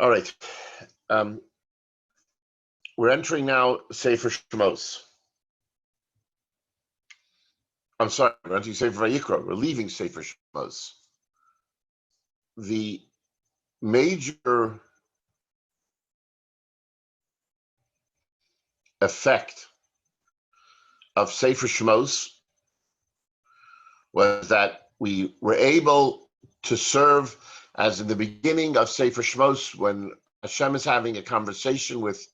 All right. We're entering now Sefer Shemos. I'm sorry, we're entering Sefer Vayikra. We're leaving Sefer Shemos. The major effect of Sefer Shemos was that we were able to serve, as in the beginning of Sefer Shemos, when Hashem is having a conversation with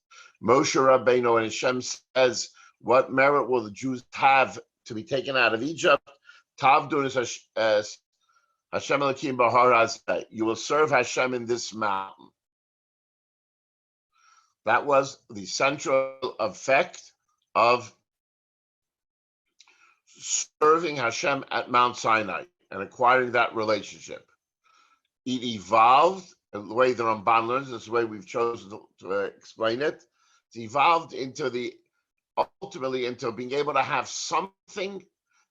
Moshe Rabbeinu, and Hashem says, what merit will the Jews have to be taken out of Egypt? Tavdun as Hashem Elokim Bahar Hazeh. You will serve Hashem in this mountain. That was the central effect of serving Hashem at Mount Sinai and acquiring that relationship. It evolved, the way the Ramban learns, this is the way we've chosen to explain it. It's evolved ultimately into being able to have something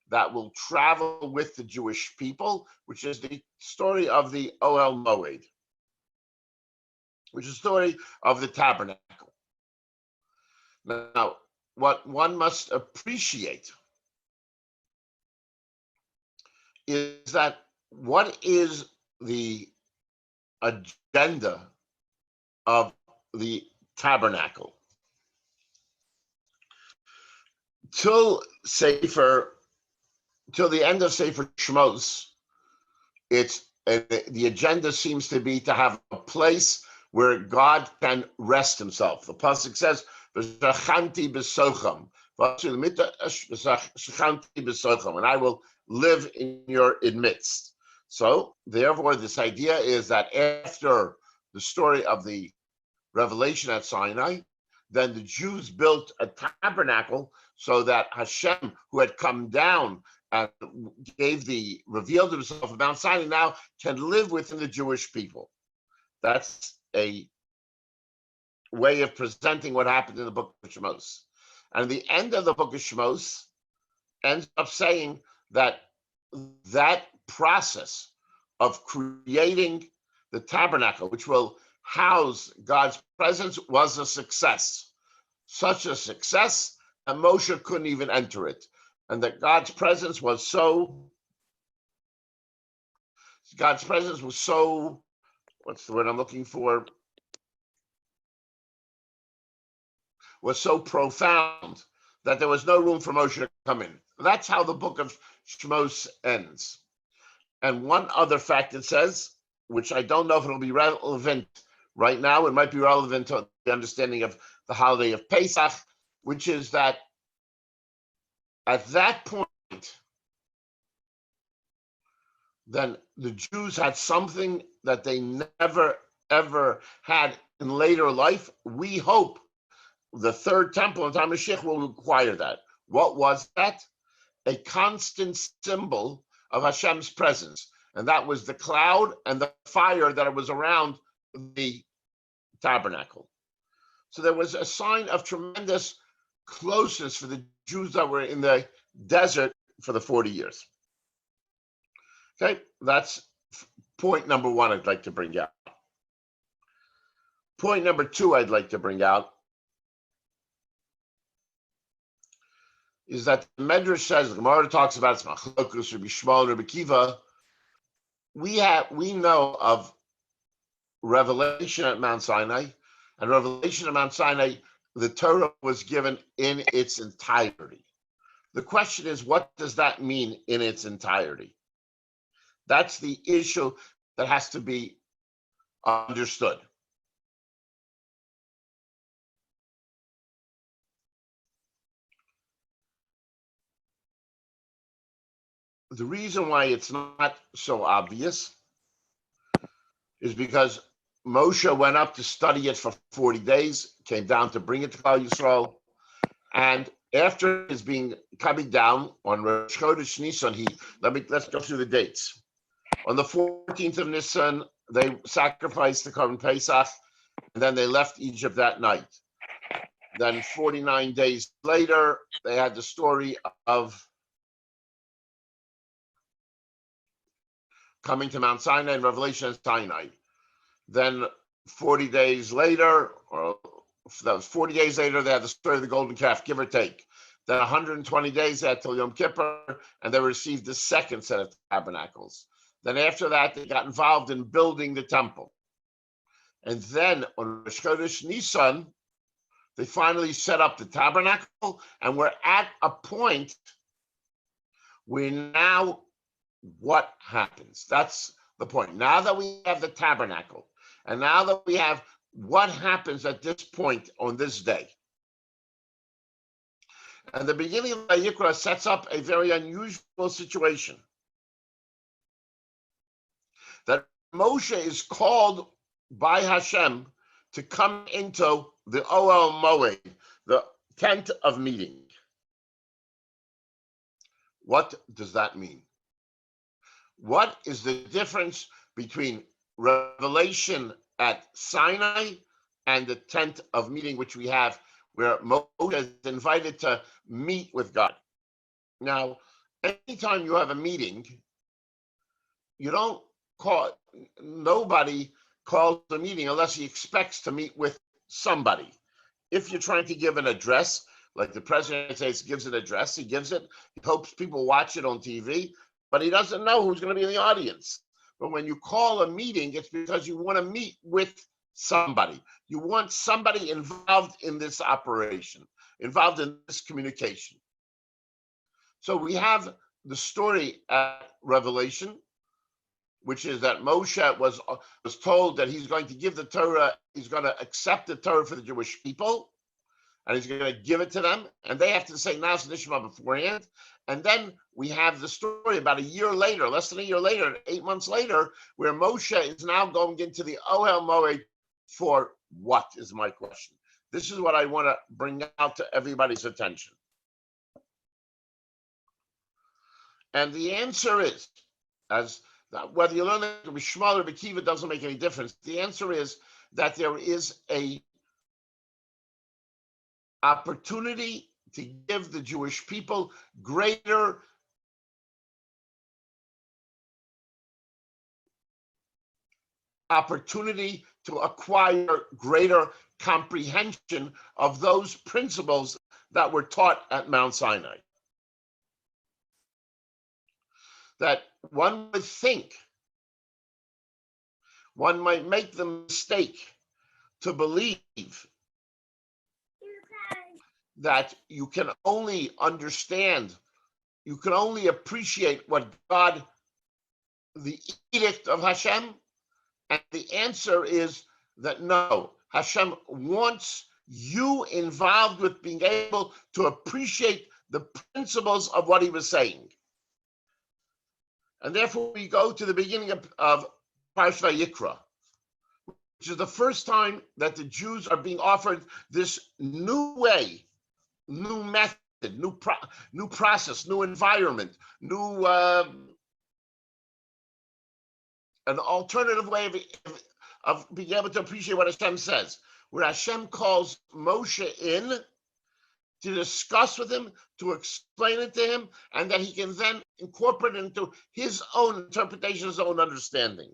that will travel with the Jewish people, which is the story of the Ohel Moed, which is the story of the tabernacle. Now, what one must appreciate is that what is the agenda of the tabernacle? Till the end of Sefer Shemos, the agenda seems to be to have a place where God can rest himself. The pasuk says, "V'zachanti b'socham," and I will live in your midst. So, therefore, this idea is that after the story of the revelation at Sinai, then the Jews built a tabernacle so that Hashem, who had come down and revealed himself at Mount Sinai, now can live within the Jewish people. That's a way of presenting what happened in the book of Shemos. And the end of the book of Shemos ends up saying that process of creating the tabernacle, which will house God's presence, was a success. Such a success that Moshe couldn't even enter it. And that God's presence was so, what's the word I'm looking for? Was so profound that there was no room for Moshe to come in. That's how the book of Shemos ends. And one other fact it says, which I don't know if it'll be relevant right now, it might be relevant to the understanding of the holiday of Pesach, which is that at that point, then the Jews had something that they never, ever had in later life. We hope the third temple in time of Mashiach will require that. What was that? A constant symbol of Hashem's presence. And that was the cloud and the fire that was around the tabernacle. So there was a sign of tremendous closeness for the Jews that were in the desert for the 40 years. Okay, that's point number one I'd like to bring out. Point number two I'd like to bring out is that the Medrash says, the Gemara talks about Machlokus, Rabbi Shmuel, Rabbi Kiva. We know of revelation at Mount Sinai, and revelation at Mount Sinai, the Torah was given in its entirety. The question is, what does that mean in its entirety? That's the issue that has to be understood. The reason why it's not so obvious is because Moshe went up to study it for 40 days, came down to bring it to Klal Yisrael, and after his coming down on Rosh Chodesh Nisan, let's go through the dates. On the 14th of Nisan, they sacrificed the Korban Pesach, and then they left Egypt that night. Then 49 days later, they had the story of coming to Mount Sinai and Revelation at Sinai. Then 40 days later, or that was 40 days later, they had the story of the golden calf, give or take. Then 120 days they had till Yom Kippur, and they received the second set of tabernacles. Then after that, they got involved in building the temple. And then on Rosh Chodesh Nisan, they finally set up the tabernacle, and we're at a point where now what happens? That's the point. Now that we have the tabernacle, and now that we have what happens at this point on this day. And the beginning of Vayikra sets up a very unusual situation. That Moshe is called by Hashem to come into the Ohel Moed, the tent of meeting. What does that mean? What is the difference between revelation at Sinai and the tent of meeting, which we have, where Moshe is invited to meet with God? Now, anytime you have a meeting, you don't call, nobody calls a meeting unless he expects to meet with somebody. If you're trying to give an address, like the president of the United States gives an address, he gives it, he hopes people watch it on TV, but he doesn't know who's going to be in the audience. But when you call a meeting, it's because you want to meet with somebody. You want somebody involved in this operation, involved in this communication. So we have the story at Revelation, which is that Moshe was told that he's going to give the Torah, he's going to accept the Torah for the Jewish people, and he's going to give it to them, and they have to say Nas Nishma beforehand. And then we have the story about a year later, less than a year later, 8 months later, where Moshe is now going into the Ohel Moed for what, is my question. This is what I want to bring out to everybody's attention. And the answer is, as whether you learn it to be Shmuel or Bekiva doesn't make any difference. The answer is that there is a opportunity to give the Jewish people greater opportunity to acquire greater comprehension of those principles that were taught at Mount Sinai. That one would think, one might make the mistake to believe that you can only understand, you can only appreciate what God, the edict of Hashem, and the answer is that no, Hashem wants you involved with being able to appreciate the principles of what he was saying. And therefore we go to the beginning of Parshat Vayikra, which is the first time that the Jews are being offered this new way, new method, new process, new environment, new an alternative way of being able to appreciate what Hashem says, where Hashem calls Moshe in to discuss with him, to explain it to him, and that he can then incorporate it into his own interpretation, his own understanding.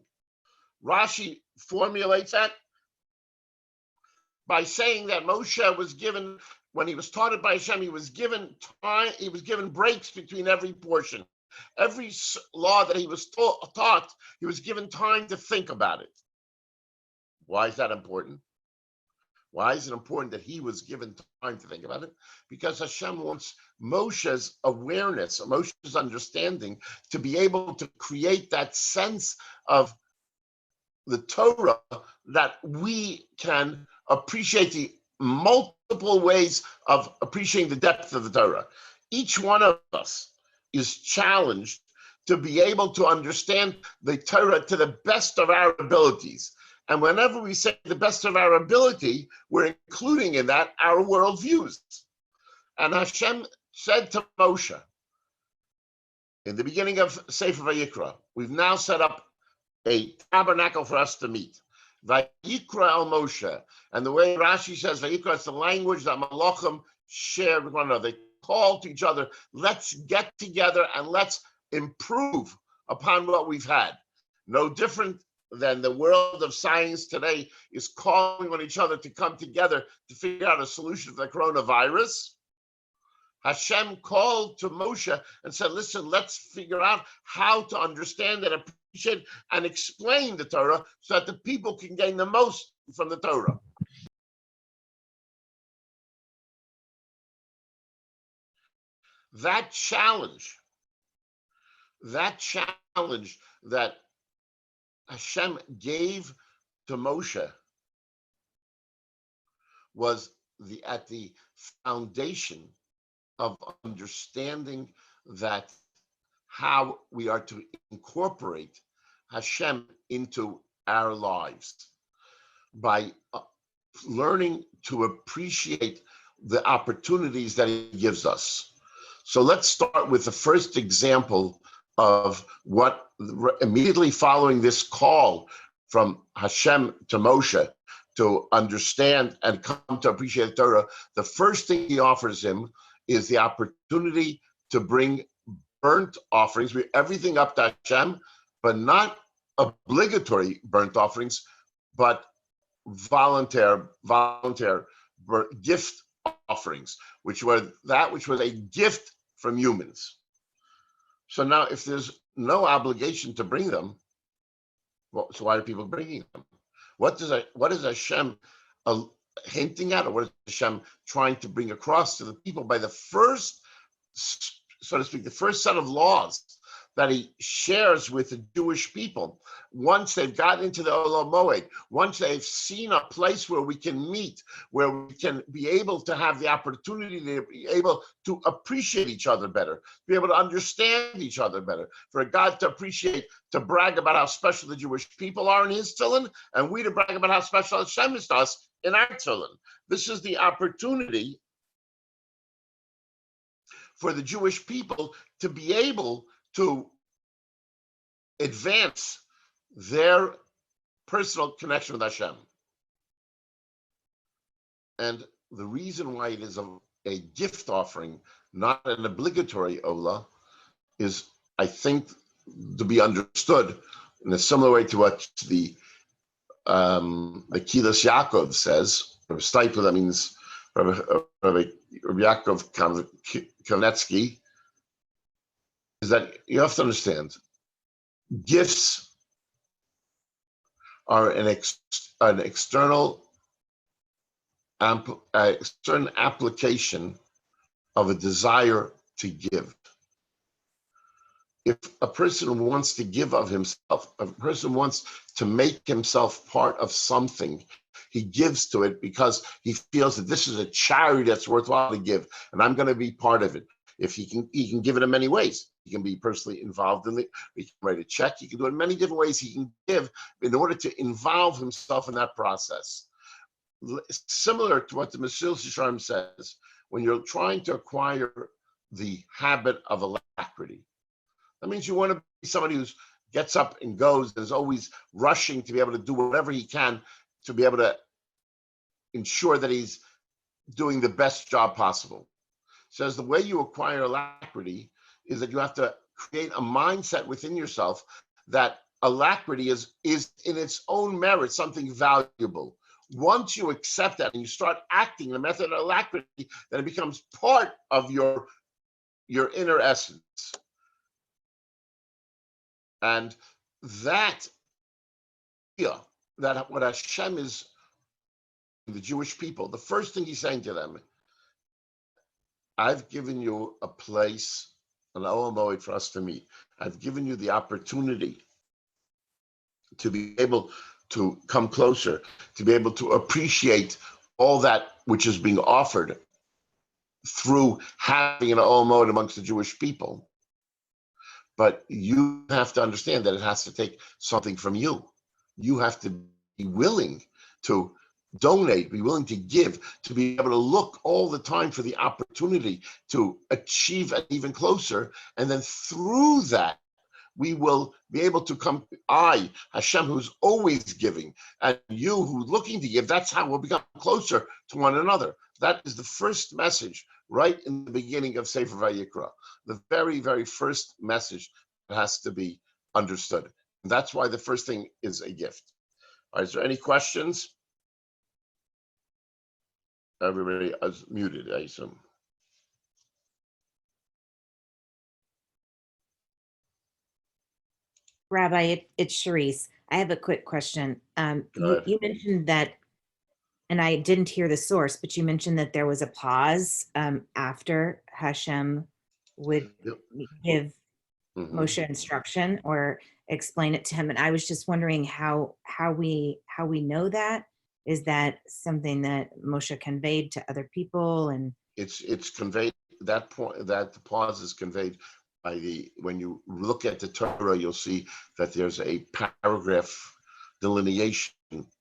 Rashi formulates that by saying that Moshe was given, when he was taught it by Hashem, he was given time, he was given breaks between every portion. Every law that he was taught, he was given time to think about it. Why is that important? Why is it important that he was given time to think about it? Because Hashem wants Moshe's awareness, Moshe's understanding, to be able to create that sense of the Torah, that we can appreciate the multiple ways of appreciating the depth of the Torah. Each one of us is challenged to be able to understand the Torah to the best of our abilities. And whenever we say the best of our ability, we're including in that our worldviews. And Hashem said to Moshe, in the beginning of Sefer Vayikra, we've now set up a tabernacle for us to meet. Vayikra al Moshe. And the way Rashi says Vayikra, it's the language that Malachim share with one another. They call to each other, let's get together and let's improve upon what we've had. No different then the world of science today is calling on each other to come together to figure out a solution for the coronavirus. Hashem called to Moshe and said, listen, let's figure out how to understand and appreciate and explain the Torah so that the people can gain the most from the Torah. That challenge that Hashem gave to Moshe was at the foundation of understanding that how we are to incorporate Hashem into our lives by learning to appreciate the opportunities that he gives us. So let's start with the first example of what immediately following this call from Hashem to Moshe to understand and come to appreciate the Torah. The first thing he offers him is the opportunity to bring burnt offerings, everything up to Hashem, but not obligatory burnt offerings, but volunteer gift offerings, which was a gift from humans. So now, if there's no obligation to bring them, well, so why are people bringing them? What is Hashem hinting at, or what is Hashem trying to bring across to the people by the first, so to speak, the first set of laws that he shares with the Jewish people? Once they've gotten into the Olam Moed, once they've seen a place where we can meet, where we can be able to have the opportunity to be able to appreciate each other better, be able to understand each other better, for God to appreciate, to brag about how special the Jewish people are in his tefillin, and we to brag about how special Hashem is to us in our tefillin. This is the opportunity for the Jewish people to be able to advance their personal connection with Hashem. And the reason why it is a gift offering, not an obligatory olah, is, I think, to be understood in a similar way to what the Kilas Yaakov says. Rabbi Steipler, that means Rabbi Yaakov Kanetsky, is that you have to understand, gifts are an external application of a desire to give. If a person wants to give of himself, if a person wants to make himself part of something, he gives to it because he feels that this is a charity that's worthwhile to give, and I'm going to be part of it. If he can give it in many ways. He can be personally involved in it. He can write a check. He can do it in many different ways. He can give in order to involve himself in that process. Similar to what the Mesilas Yesharim says, when you're trying to acquire the habit of alacrity, that means you want to be somebody who gets up and goes and is always rushing to be able to do whatever he can to be able to ensure that he's doing the best job possible. Says the way you acquire alacrity is that you have to create a mindset within yourself that alacrity is in its own merit something valuable. Once you accept that and you start acting in a method of alacrity, then it becomes part of your inner essence. And that what Hashem is, the Jewish people, the first thing he's saying to them, I've given you a place, an Olam Moed for us to meet. I've given you the opportunity to be able to come closer, to be able to appreciate all that which is being offered through having an Olam Moed amongst the Jewish people. But you have to understand that it has to take something from you. You have to be willing to donate, be willing to give, to be able to look all the time for the opportunity to achieve an even closer. And then through that, we will be able to come, Hashem, who's always giving, and you who's looking to give, that's how we'll become closer to one another. That is the first message right in the beginning of Sefer Vayikra. The very, very first message that has to be understood. that's why the first thing is a gift. All right, is there any questions? Everybody is muted, I assume. Rabbi, it's Charisse. I have a quick question. You mentioned that, and I didn't hear the source, but you mentioned that there was a pause after Hashem would give Moshe instruction or explain it to him, and I was just wondering how we know that. Is that something that Moshe conveyed to other people? And it's conveyed, that point, that the pause is conveyed by when you look at the Torah, you'll see that there's a paragraph delineation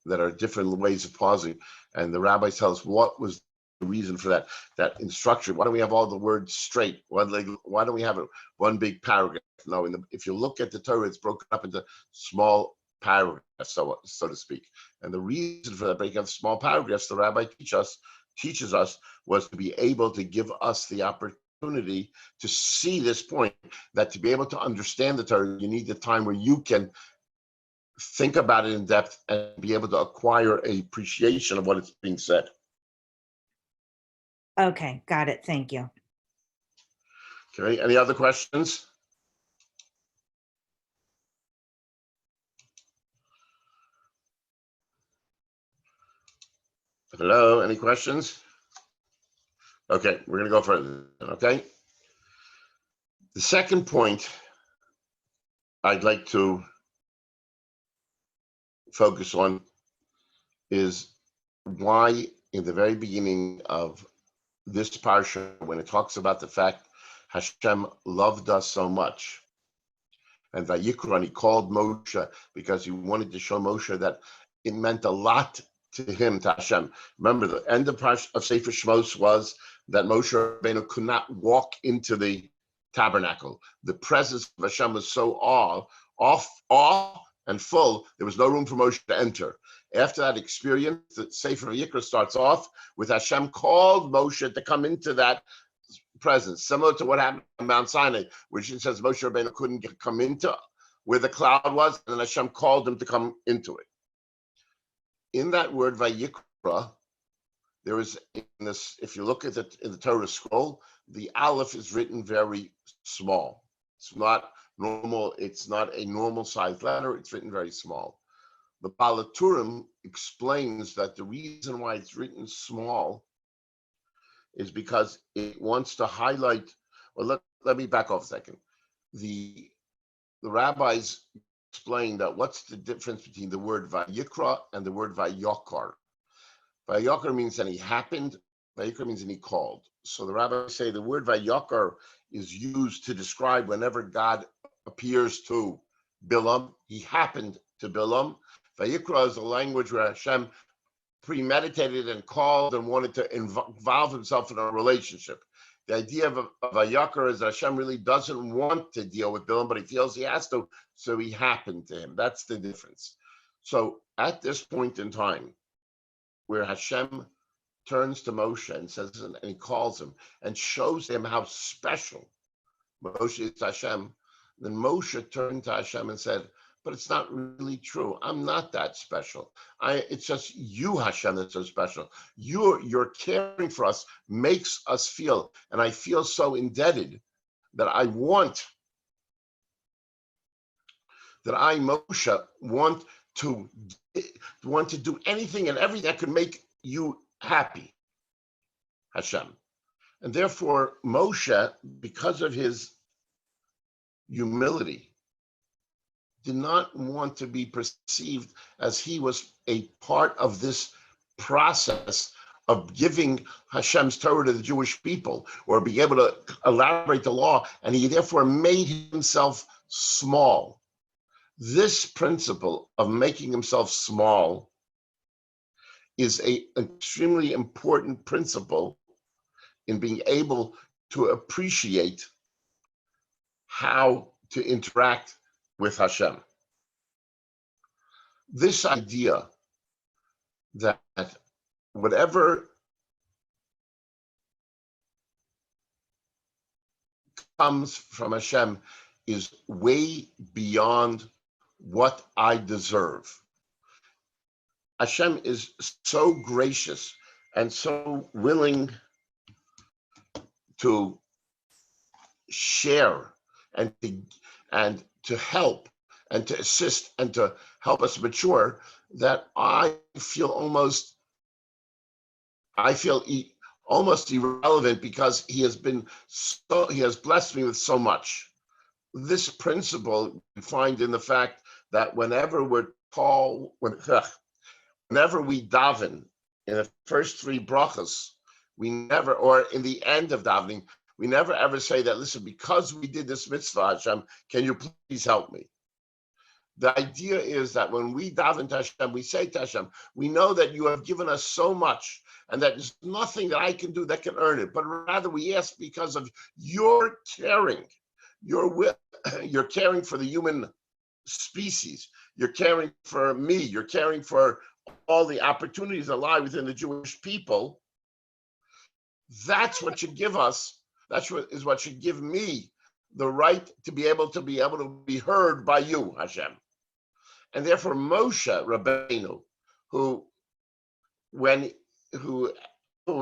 that are different ways of pausing, and the rabbis tell us what was the reason for that instruction. Why don't we have all the words straight? Why don't we have it one big paragraph? No, if you look at the Torah, it's broken up into small paragraphs, so to speak. And the reason for that breaking up small paragraphs, the rabbi teaches us, was to be able to give us the opportunity to see this point, that to be able to understand the Torah, you need the time where you can think about it in depth and be able to acquire an appreciation of what is being said. Okay, got it. Thank you. Okay, any other questions? Hello, any questions? Okay, we're going to go further, okay? The second point I'd like to focus on is why in the very beginning of this parsha, when it talks about the fact Hashem loved us so much, and Vayikra, and he called Moshe because he wanted to show Moshe that it meant a lot to him, to Hashem. Remember, the end of Sefer Shmos was that Moshe Rabbeinu could not walk into the tabernacle. The presence of Hashem was so awe and full, there was no room for Moshe to enter. After that experience, the Sefer Vayikra starts off with Hashem called Moshe to come into that presence, similar to what happened on Mount Sinai, which it says Moshe Rabbeinu couldn't come into where the cloud was, and Hashem called him to come into it. In that word Vayikra, there is, in this, if you look at it in the Torah scroll, the Aleph is written very small. It's not normal. It's not a normal sized letter. It's written very small. The Balaturim explains that the reason why it's written small is because it wants to highlight. Well, let me back off a second. The rabbis explain that what's the difference between the word Vayikra and the word Vayokar. Vayokar means that he happened. Vayikra means that he called. So the rabbis say the word Vayokar is used to describe whenever God appears to Bilam, he happened to Bilam. Vayikra is a language where Hashem premeditated and called and wanted to involve himself in a relationship. The idea of Vayikra is that Hashem really doesn't want to deal with Bilam, but he feels he has to, so he happened to him. That's the difference. So at this point in time, where Hashem turns to Moshe and says, and he calls him and shows him how special Moshe is to Hashem, then Moshe turned to Hashem and said, but it's not really true. I'm not that special. It's just you, Hashem, that's so special. Your caring for us makes us feel, and I feel so indebted that I, Moshe, want to do anything and everything that could make you happy, Hashem. And therefore, Moshe, because of his humility, did not want to be perceived as he was a part of this process of giving Hashem's Torah to the Jewish people, or be able to elaborate the law, and he therefore made himself small. This principle of making himself small is an extremely important principle in being able to appreciate how to interact with Hashem. This idea that whatever comes from Hashem is way beyond what I deserve. Hashem is so gracious and so willing to share and to help and to assist and to help us mature, that I feel almost irrelevant, because he has blessed me with so much. This principle we find in the fact that whenever we daven in the first three brachas, we never, or in the end of davening, we never ever say that, listen, because we did this mitzvah, Hashem, can you please help me? The idea is that when we daven to Hashem, we say to Hashem, we know that you have given us so much, and that there's nothing that I can do that can earn it, but rather we ask because of your caring, you're caring for the human species, you're caring for me, you're caring for all the opportunities that lie within the Jewish people. That's what should give us, what should give me the right to be able to be heard by you, Hashem. And therefore Moshe Rabbeinu, who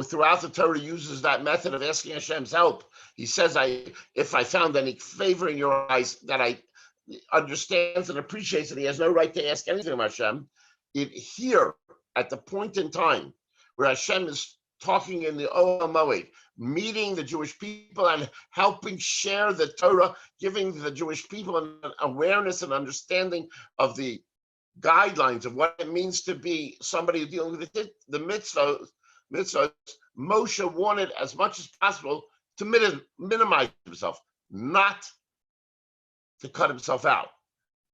throughout the Torah uses that method of asking Hashem's help, he says, if I found any favor in your eyes, that I understands and appreciates that he has no right to ask anything of Hashem. Here, at the point in time where Hashem is talking in the Olam Moed, meeting the Jewish people and helping share the Torah, giving the Jewish people an awareness and understanding of the guidelines of what it means to be somebody dealing with the mitzvahs, Moshe wanted as much as possible to minimize himself, not to cut himself out,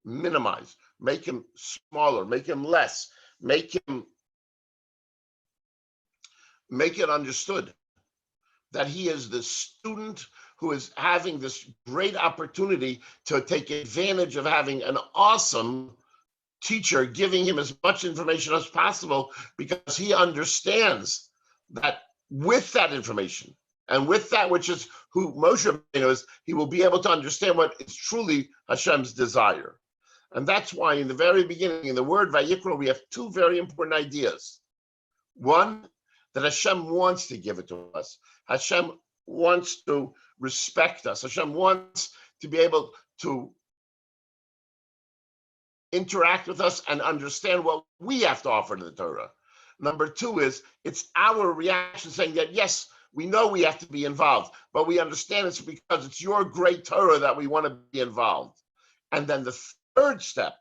minimize, make him smaller, make him less, make it understood that he is the student who is having this great opportunity to take advantage of having an awesome teacher giving him as much information as possible, because he understands that with that information and with that which is who Moshe is, he will be able to understand what is truly Hashem's desire. And that's why in the very beginning, in the word Vayikra, we have two very important ideas. One, that Hashem wants to give it to us. Hashem wants to respect us. Hashem wants to be able to interact with us and understand what we have to offer to the Torah. Number two is, it's our reaction saying that, yes, we know we have to be involved, but we understand it's because it's your great Torah that we want to be involved. And then the third step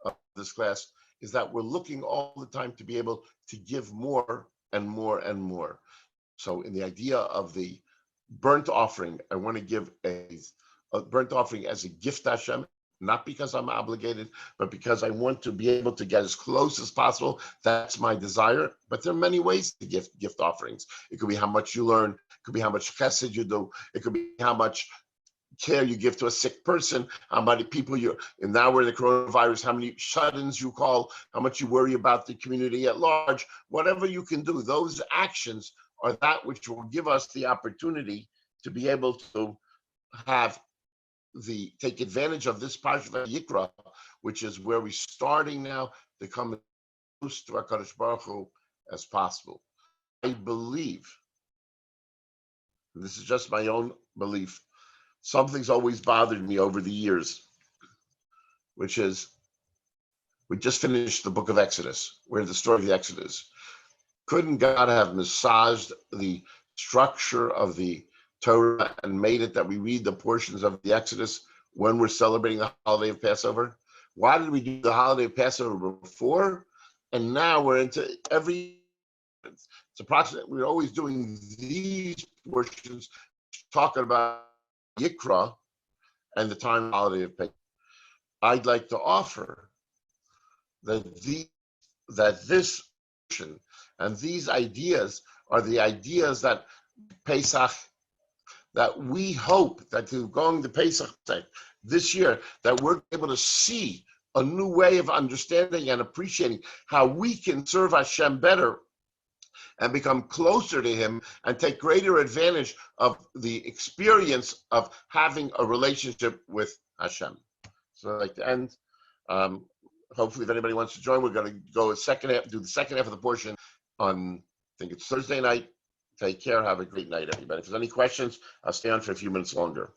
of this class is that we're looking all the time to be able to give more and more and more. So in the idea of the burnt offering, I want to give a burnt offering as a gift to Hashem, not because I'm obligated, but because I want to be able to get as close as possible. That's my desire. But there are many ways to give gift offerings. It could be how much you learn. It could be how much chesed you do. It could be how much care you give to a sick person, how many people and now we're in the coronavirus, how many shut-ins you call, how much you worry about the community at large. Whatever you can do, those actions are that which will give us the opportunity to be able to take advantage of this Parshat Vayikra, which is where we're starting now to come close to our HaKadosh Baruch Hu as possible. I believe, and this is just my own belief, something's always bothered me over the years, which is, we just finished the book of Exodus, where the story of the Exodus. Couldn't God have massaged the structure of the Torah and made it that we read the portions of the Exodus when we're celebrating the holiday of Passover? Why did we do the holiday of Passover before? And now we're into it's approximately, we're always doing these portions, talking about Yikra and the time holiday of Pesach. I'd like to offer that this portion and these ideas are the ideas that Pesach, that we hope that through going to Pesach this year, that we're able to see a new way of understanding and appreciating how we can serve Hashem better and become closer to him and take greater advantage of the experience of having a relationship with Hashem. So I'd like to end Hopefully, if anybody wants to join, we're going to go do the second half of the portion on, I think it's Thursday night. Take care. Have a great night, everybody. If there's any questions, I'll stay on for a few minutes longer.